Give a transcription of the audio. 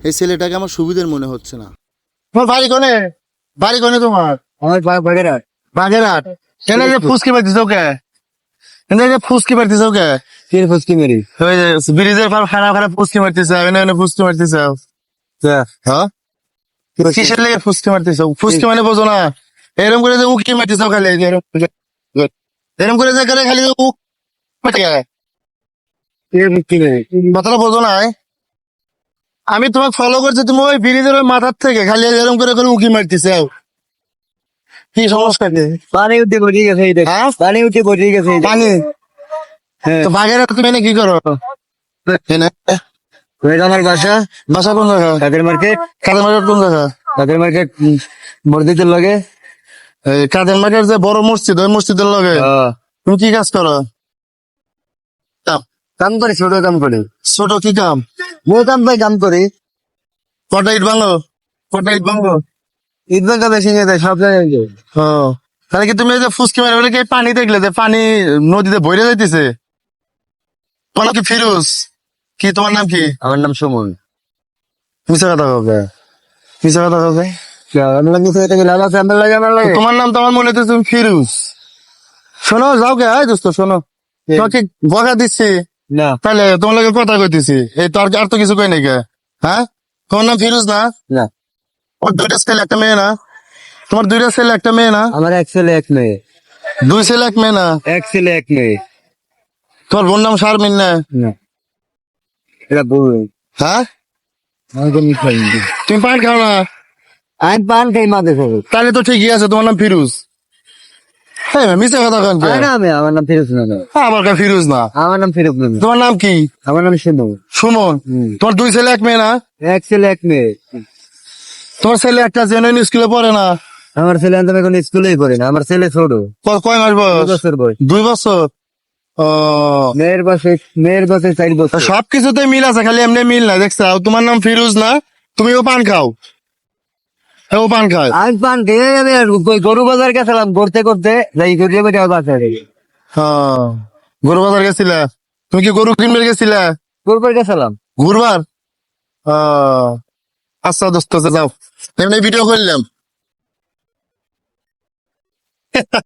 এই ছেলেটাকে আমার সুবিধার মনে হচ্ছে না। তোমার বাড়ি কোনে? বাড়ি কোনে তোমার? আমার বাগেরহাট। বাগেরহাট। এনে যে ফুসকি মারতিস ওকে? এনে যে ফুসকি মারতিস ওকে? তিন ফুসকি মেরি। ওই যে ব্রিজের পার খারাপ খারাপ ফুসকি মারতিস, এনে ফুসকি মারতিস। হ্যাঁ? কিসের লেগে ফুসকি মারতিস? ফুসকি মানে বোঝো না? এরকম করে যে উকি মারতিস খালি, এরকম করে যে করে খালি উক মারতে গেলে। কথাটা বোঝো না? আমি তোমাকে ফলো করছি, তুমি ওই ব্রিজের ওই মাথার থেকে খালি এরকম করে করে উকি মারতিস। কি সমস্যা কি? পানি উঠে গড়িয়ে গেছে এই দেখ। হ্যাঁ? পানি উঠে গড়িয়ে গেছে এই দেখ। পানি হ্যাঁ। তো বাঘের তুমি এনে কি করো? ওইটা আমার বাসা। বাসা কোন জায়গা? কাদের মার্কেট। কাদের মার্কেট কোন জায়গা? কাদের মার্কেট বর্ধিতের লাগে। এই কাদের মার্কেট যে বড় মসজিদ, ওই মসজিদের লগে তুমি কি কাজ করো? কাম করি, ছোট কাম করি। ছোট কি কাম? বউ কাম পাই কাম করি। কটা ইট ভাঙো? কটা ইট ভাঙো? ঈদ ভাঙ্গা বেশি নিয়ে যায় সব জায়গায় যায়। ও, তাহলে কি তুমি এই যে ফুসকি মারে বলে কি পানি দেখলে যে পানি নদীতে বইরে যাইতেছে? তোমার নাম কি ফিরোজ? কি তোমার নাম কি? আমার নাম সুমন। মিশা কথা হবে, মিশা কথা হবে। আমার নাম কিছু এটা লাভ আছে আমার লাগে আমার লাগে। তোমার নাম তো আমার মনে হচ্ছে তুমি ফিরোজ। শোনো যাও গে, আয় দোস্ত শোনো, তোমাকে বকা দিচ্ছি না তাহলে তোমার লগে কথা কইতেছি, এই তো আর তো কিছু কই নাই কে? হ্যাঁ, তোমার নাম ফিরোজ না? না ওর দুইটা ছেলে একটা মেয়ে না? তোমার দুইটা ছেলে একটা মেয়ে না? আমার এক ছেলে এক মেয়ে। দুই ছেলে এক মেয়ে না? এক ছেলে এক মেয়ে। তোমার বোন নাম শারমিন না? না এটা বউ। হ্যাঁ, আমাকে মিঠাই তুমি পান খাও না? আমি পান খাই মাঝে খাবো। তাহলে তো ঠিকই আছে, তোমার নাম ফিরোজ। হ্যাঁ মিশে কথা কান কে? না আমি আমার নাম ফিরোজ না। আমার কাছে ফিরোজ না। আমার নাম ফিরোজ না। তোমার নাম কি? আমার নাম সুমন। সুমন। তোমার দুই ছেলে এক মেয়ে না? এক ছেলে এক মেয়ে। তোমার ছেলে একটা জেনুইন স্কুলে পড়ে না? আমার ছেলে আমি এখন স্কুলেই পড়ি না, আমার ছেলে ছোট। কয় মাস 2 বয়স? বছর বয়স। 2 বছর। ও, মেয়ের বয়সে 4 বছর। সবকিছুতে মিল আছে, খালি এমনি মিল না দেখছো? তোমার নাম ফিরোজ না, তুমিও পান খাও, ও পান খায়। আমি পান খেয়ে আমি আর গরু বাজার গেছিলাম করতে করতে যাই করে বাজারে হ্যাঁ, গরু বাজার গেছিলা? তুমি কি গরু কিনবে গেছিলা? গরুবার গেছিলাম। ঘুরবার? আচ্ছা দোস্ত যাও, এমনি ভিডিও করলাম।